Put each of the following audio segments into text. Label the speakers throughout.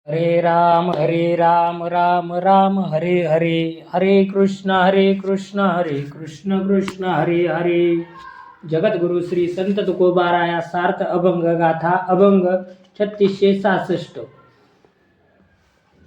Speaker 1: हरे राम राम राम हरे हरे, हरे कृष्ण कृष्ण कृष्ण हरे हरे. जगद्गुरु श्री संत तुकोबाराया सार्थ अभंग गाथा अभंग 3666.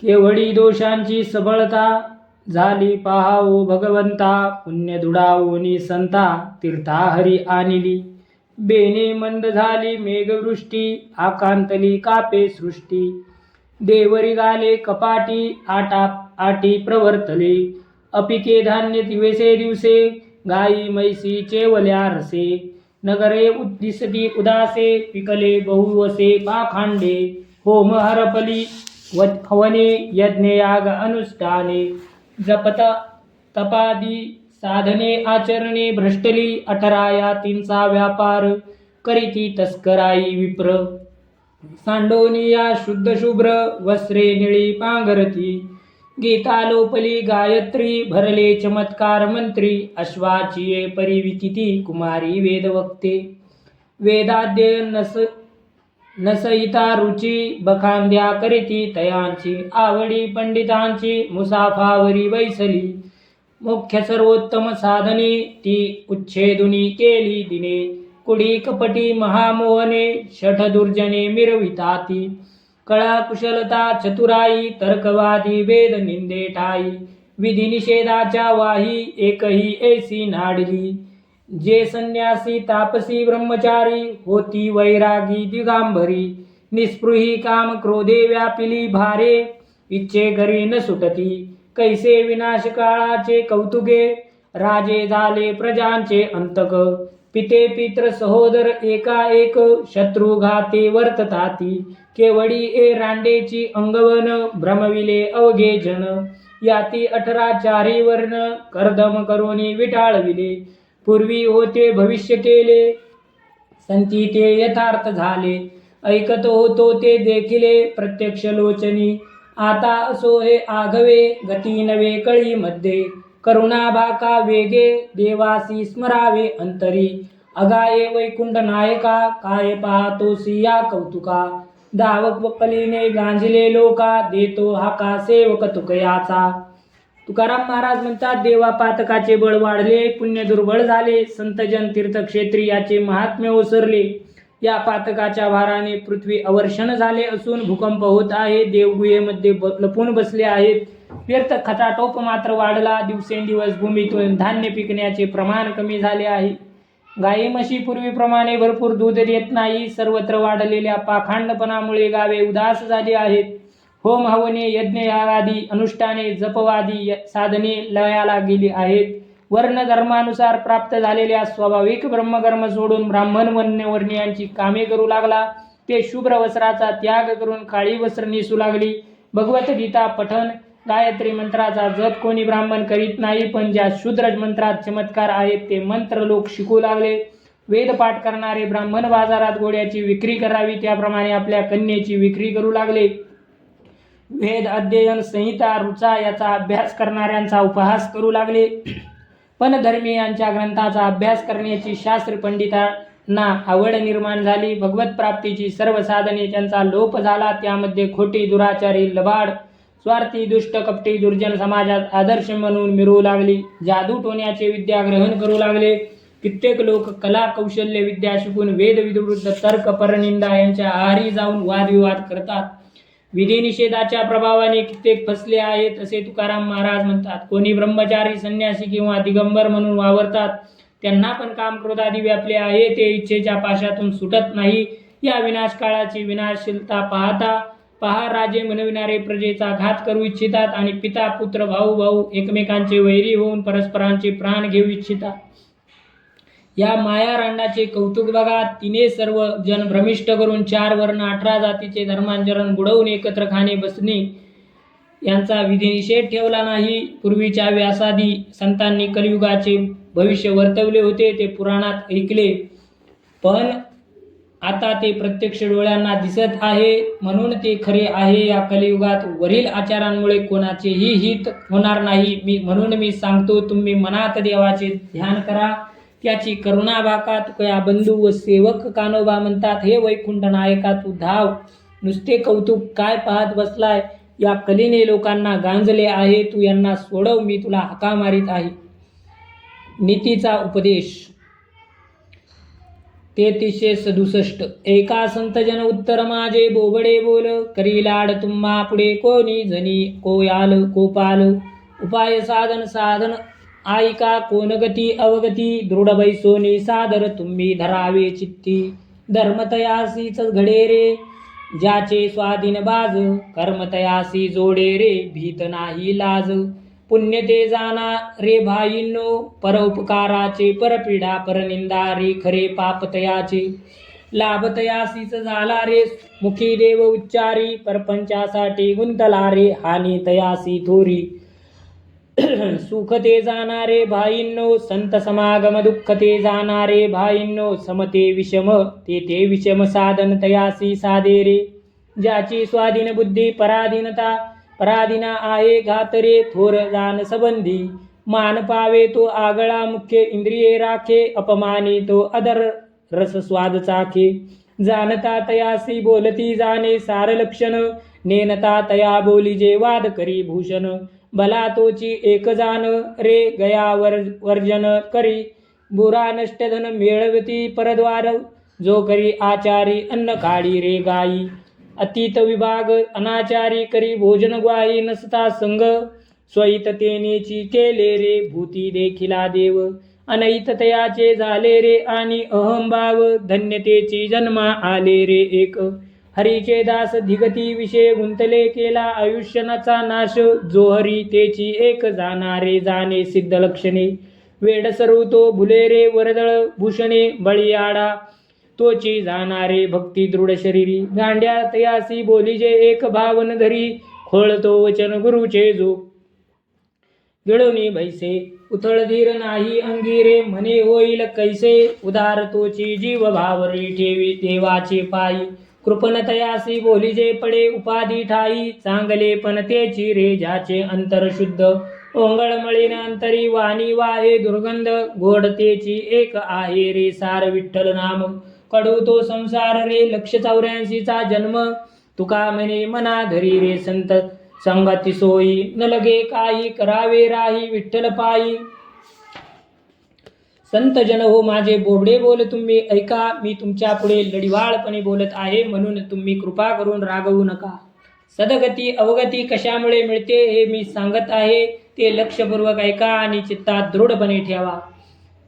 Speaker 1: केवडी दोषांची सबळता झाली पाहावो भगवंता, पुण्य दुडावोनी संता तीर्था हरी आणली. बेने मंद झाली मेघवृष्टी, आकांतली कापे सृष्टी. देवरी गाले कपाटी, आटी प्रवर्तले. अपिके धान्य दिवसे दिवसे, गाई म्हैसी चेवल्या रसे. नगरे उद्दिसती उदासे, पिकले बहुवसे पाखांडे. होम हरपली हवने, यज्ञ याग अनुष्ठाने. जपत तपादी साधने आचरणे भ्रष्टली. 18 यातींचा व्यापार, करीती तस्कराई विप्र. सांडोनिया शुद्ध शुभ्र, वस्त्रे निळी पांघरती. गीता लोपली गायत्री, भरले चमत्कार मंत्री. अश्वाची परिविकिती, कुमारी वेद वक्ते. वेदाध्ययन नसहिता रुची, बखांद्या करीती तयांची. आवडी पंडितांची, मुसाफावरी वैसली. मुख्य सर्वोत्तम साधने, ती उच्छेदुनी केली दिने. कुडी कपटी महामोहने, शठ दुर्जने मिरविताती. कळा कुशलता चतुराई, तर्कवादी वेद निंदे ठाई. विधी निषेधाच्या वाही, एकही ऐसी नाडली. जे संन्यासी तापसी ब्रह्मचारी, होती वैरागी दिगांबरी. निस्पृही काम क्रोधे व्यापिली भारे, इच्छे घरी न सुटती. कैसे विनाश काळाचे कौतुके, राजे झाले प्रजांचे अंतक. पिते पित्र सहोदर एकाएक, शत्रुघाते वर्तताती. केवडी रांडेची अंगवन, भ्रमविले अवघे जन. याती 18 चारी वर्ण, कर्दम करोनी विटाळविले. पूर्वी होते भविष्य केले, संती ते यथार्थ झाले. ऐकत होतो ते देखिले, प्रत्यक्ष लोचनी. आता असो हे आघवे, गती नवे कळी मध्ये. करुणा बाका वेगे, देवासी स्मरावे अंतरी. अगाये वैकुंठ नायका, काय पाहतोसी या कौतुका. दावक कलीने गांजले लोका, देतो हाका सेवक तुकयाचा. तुकाराम महाराज म्हणतात, देवा पातकाचे बळ वाढले, पुण्य दुर्बळ झाले. संतजन तीर्थक्षेत्री याचे महात्म्य ओसरले. या पातकाच्या भाराने पृथ्वी अवर्षण झाले असून भूकंप होत आहे. देवगुहेमध्ये लपून बसले आहेत. व्यर्थ खटाटोप मात्र वाढला. दिवसेंदिवस भूमीतून धान्य पिकण्याचे प्रमाण कमी झाले आहे. गाई म्हशी पूर्वीप्रमाणे भरपूर दूध देत नाही. सर्वत्र वाढलेल्या पाखांडपणामुळे गावे उदास झाली आहेत. होम हवने, यज्ञ यागादी अनुष्ठाने, जपवादी साधने लयाला गेली आहेत. वर्ण धर्मानुसार प्राप्त झालेल्या स्वाभाविक ब्रह्मकर्म सोडून ब्राह्मण वर्णीयांची कामे करू लागला. ते शुभ्र वस्त्राचा त्याग करून काळी वस्त्र नेसू लागली. भगवद्गीता पठण, गायत्री मंत्राचा जप कोणी ब्राह्मण करीत नाही, पण ज्या शूद्र मंत्रात चमत्कार आहेत ते मंत्र लोक शिकू लागले. वेद पाठ करणारे ब्राह्मण बाजारात घोड्याची विक्री करावी त्याप्रमाणे आपल्या कन्येची विक्री करू लागले. वेद अध्ययन संहिता रुचा याचा अभ्यास करणाऱ्यांचा उपहास करू लागले. पण धर्मीयांच्या ग्रंथाचा अभ्यास करण्याची शास्त्र पंडितांना आवड निर्माण झाली. भगवत प्राप्तीची सर्व साधने त्यांचा लोप झाला. त्यामध्ये खोटी, दुराचारी, लबाड, स्वार्थी, दुष्ट, कपटी, दुर्जन समाजात आदर्श म्हणून मिरवू लागली. जादू टोण्याचे विद्या ग्रहण करू लागले. कित्येक लोक कला कौशल्य विद्या शिकून वेद विरुद्ध तर्क परनिंदा यांच्या आहारी जाऊन वादविवाद करतात. विधी निषेधाच्या प्रभावाने कित्येक फसले आहेत असे तुकाराम महाराज म्हणतात. कोणी ब्रह्मचारी, संन्यासी किंवा दिगंबर म्हणून वावरतात. त्यांना पण काम क्रोधादी व्यापले आहे. ते इच्छेच्या पाशातून सुटत नाही. या विनाश काळाची विनाशशीलता पहा राजे म्हणविणारे प्रजेचा घात करू इच्छितात आणि पिता पुत्र भाऊ भाऊ एकमेकांचे वैरी होऊन परस्परांचे प्राण घेऊ इच्छितात. या माया रांडाचे कौतुक बघा. तिने सर्व जन भ्रमिष्ट करून 4 वर्ण 18 जातीचे धर्मांचरण बुडवून एकत्र खाणे बसणे यांचा विधिनिषेध ठेवला नाही. पूर्वीच्या व्यासादी संतांनी कलियुगाचे भविष्य वर्तवले होते, ते पुराणात ऐकले, पण आता ते प्रत्यक्ष डोळ्यांना दिसत आहे. म्हणून ते खरे आहे. या कलियुगात वरील आचारांमुळे कोणाचेही हित होणार नाही. म्हणून मी सांगतो, तुम्ही मनात देवाचे ध्यान करा, त्याची करुणा बाका. तुकया बंधू व सेवक कानोबा म्हणतात, हे वैकुंठ नायका तू धाव. नुसते कौतुक काय पाहत बसलाय? या कलीने लोकांना गांजले आहे. तू यांना सोडव, मी तुला हाका मारीत आहे. नीतीचा उपदेश 3367. एका संतजन उत्तर माझे बोबडे बोल, करी लाड तुम्हा पुढे कोणी जनी, को याल को पाल, उपाय साधन साधन ऐका, कोण गती अवगती, दृढ बैसोनी सादर तुम्ही धरावे चित्ती. धर्म तयासीच घडे रे, ज्याचे स्वाधीन बाज, कर्म तयासी जोडे रे, भीत नाही लाज. पुण्य ते जाना रे भाईंनो, परोपकाराचे परपीडा परनिंदा रे, खरे पाप तयाचे. लाभ तयासीच झाला रे, मुखी देव उच्चारी, परपंचासाठी गुंतला रे, हानी तयासी थोरी. सुख ते जाणारे भाईंनो, संत समागम दुःख ते जाणारे भाईंनो, समते विषम ते विषम साधन तयासी साधे रे. ज्याची स्वाधीन बुद्धी पराधीना आहे घात रे, थोर जाण संबंधी, मान पावे तो आगळा मुख्य इंद्रिये राखे, अपमानी तो अदर रस स्वाद चाखे. जाणता तयासी बोलती जाणे सार लक्षण, नेनता तया बोली जे वाद करी भूषण. भला तोची एक जाण रे, गया वर्जन करी, बुरा नष्ट धन मिळवती परद्वार, जो करी आचारी अन्न काढी रे गाई. अतीत विभाग अनाचारी करी भोजन ग्वाही, नसता संग स्वहित तेनेची केले रे, भूती देखिला देव. अनहित तयाचे झाले रे, आणि अहंभाव धन्यतेची जन्मा आले रे एक. हरीचे दास धिगती विषय गुंतले, केला आयुष्यनाचा नाश, जो हरी तेची एक जाणारे जाणे सिद्ध लक्षणे. वेड सर्व तो भुले रे, वरदळ भूषणे बळीयाडा तोची जाणारे भक्ती दृढ शरीरी. गांड्या तयासी बोली जे एक भावन धरी, खोळतो वचन गुरुचे जो गिळवणी भैसे. उथळ धीर नाही अंगी रे, म्हणे होईल कैसे, उदार तोची जीव भावरी ठेवी देवाचे पायी. कृपण तयासी बोली जे पडे उपाधी ठाई, चांगले पण तेची रे ज्याचे अंतर शुद्ध. ओंगळ मळीन अंतरी वाणी वाहे दुर्गंध, गोड तेची एक आहे रे सार विठ्ठल नाम. कडू तो संसार रे, लक्ष 84चा जन्म, तुका म्हणे मना धरी रे संत संगती सोयी. न लगे काही करावे राही विठ्ठल पायी. संत जन हो माझे बोबडे बोल तुम्ही ऐका, मी तुमच्या पुढे लढिवाळपणे बोलत आहे, म्हणून तुम्ही कृपा करून रागवू नका. सदगती अवगती कशामुळे मिळते हे मी सांगत आहे, ते लक्षपूर्वक ऐका आणि चित्तात दृढपणे ठेवा.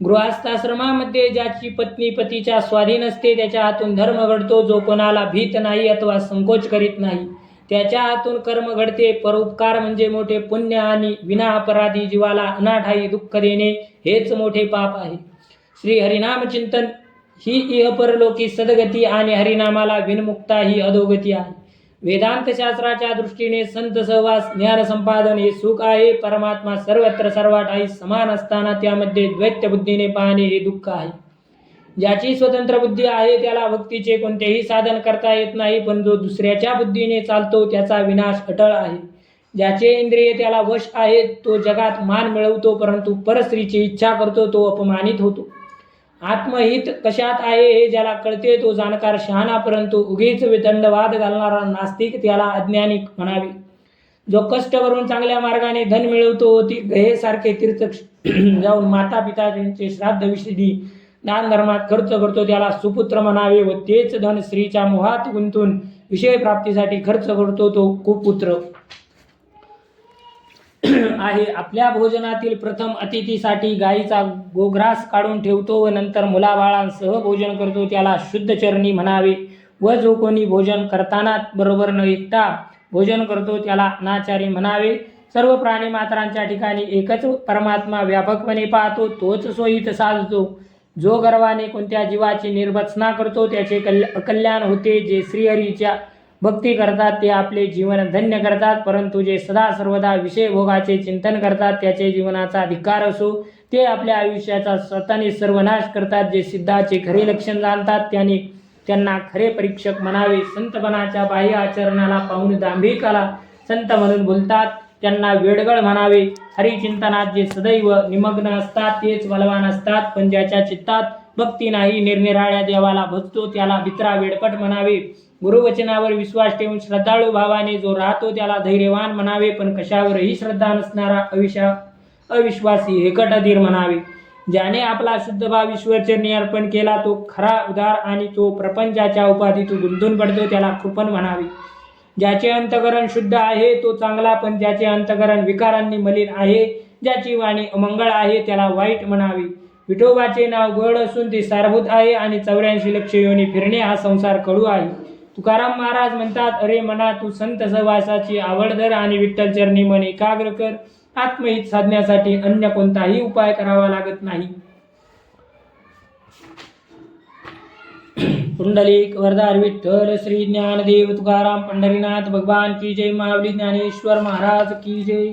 Speaker 1: गृहस्थाश्रमामध्ये ज्याची पत्नी पतीच्या स्वाधीन असते, त्याच्या हातून धर्म घडतो. जो कोणाला भीत नाही अथवा संकोच करीत नाही, त्याच्या हातून कर्म घडते. परोपकार म्हणजे मोठे पुण्य, आणि विना अपराधी जीवाला अनाठाई दुःख देणे हेच मोठे पाप आहे. श्री हरिनाम चिंतन ही इहपरलोकी सदगती, आणि हरिनामाला विनमुक्ता ही अधोगती आहे. वेदांत शास्त्राच्या दृष्टीने संत सहवास ज्ञान संपादन हे सुख आहे. परमात्मा सर्वत्र सर्वाठाई समान असताना त्यामध्ये द्वैत बुद्धीने पाहणे हे दुःख आहे. ज्याची स्वतंत्र बुद्धी आहे त्याला भक्तीचे कोणतेही साधन करता येत नाही, पण जो दुसऱ्याच्या बुद्धीने चालतो त्याचा विनाश अटळ आहे. ज्याचे इंद्रिय त्याला वश आहेत तो जगात मान मिळवतो, परंतु परस्त्रीची इच्छा करतो तो अपमानित होतो. आत्महित कशात आहे हे ज्याला कळते तो जाणकार शहाणा, परंतु उगीच विदंडवाद घालणारा नास्तिक त्याला अज्ञानी म्हणावे. जो कष्ट करून चांगल्या मार्गाने धन मिळवतो, ती गहेसारखे तीर्थ जाऊन माता पिता त्यांचे श्राद्ध विधी दान धर्मात खर्च करतो, त्याला सुपुत्र म्हणावे. व तेच धन स्त्रीच्या मोहात गुंतून विषय प्राप्तीसाठी खर्च करतो, तो कुपुत्र आहे. आपल्या भोजनातील प्रथम अतिथीसाठी गायीचा गोग्रास काढून ठेवतो व नंतर मुलाबाळांसह भोजन करतो, त्याला शुद्ध चरणी म्हणावे. व जो कोणी भोजन करताना बरोबर न एकटा भोजन करतो त्याला अनाचारी म्हणावे. सर्व प्राणी मात्रांच्या ठिकाणी एकच परमात्मा व्यापकपणे पाहतो, तोच सोयीत साधतो. जो गर्वाने कोणत्या जीवाची निर्भत्सना करतो त्याचे अकल्याण होते. जे श्रीहरीच्या भक्ती करतात ते आपले जीवन धन्य करतात, परंतु जे सदा सर्वदा विषय भोगाचे चिंतन करतात त्याचे जीवनाचा धिक्कार असो. ते आपल्या आयुष्याचा स्वतःने सर्वनाश करतात. जे सिद्धाचे खरे लक्षण जाणतात त्यांना खरे परीक्षक म्हणावे. संतपणाच्या बाह्य आचरणाला पाहून दांभिकाला संत म्हणून बोलतात, त्यांना वेडगळ म्हणावे. हरिचिंतनात जे सदैव निमग्न असतात तेच बलवान असतात, पण ज्याच्या चित्तात भक्ती नाही, निरनिराळ्या देवाला भजतो त्याला भित्रा वेडपट म्हणावे. गुरुवचनावर विश्वास ठेवून श्रद्धाळू भावाने जो राहतो त्याला धैर्यवान म्हणावे, पण कशावरही श्रद्धा नसणारा अविश्वासी हेकट अधीर म्हणावे. ज्याने आपला शुद्ध भाव ईश्वरचरणी अर्पण केला तो खरा उदार, आणि जो प्रपंचाच्या उपाधीत गुंतून पडतो त्याला कृपण म्हणावे. ज्याचे अंतकरण शुद्ध आहे तो चांगला, पण ज्याचे अंतकरण विकारांनी मलिन आहे, ज्याची वाणी अमंगळ आहे, त्याला वाईट म्हणावे. विठोबाचे नाव गोड असून ते सारभूत आहे, आणि 84 लक्ष योनी फिरणे हा संसार कडू आहे. तुकाराम महाराज म्हणतात, अरे मना तू संत सहवासाची आवड धर आणि विठ्ठलचरणी मन एकाग्र कर. आत्महित साधण्यासाठी अन्य कोणताही उपाय करावा लागत नाही. पुंडलिक वरदार विठ्ठल श्री ज्ञानदेव तुकाराम पंढरीनाथ भगवान की जय. माऊली ज्ञानेश्वर महाराज की जय.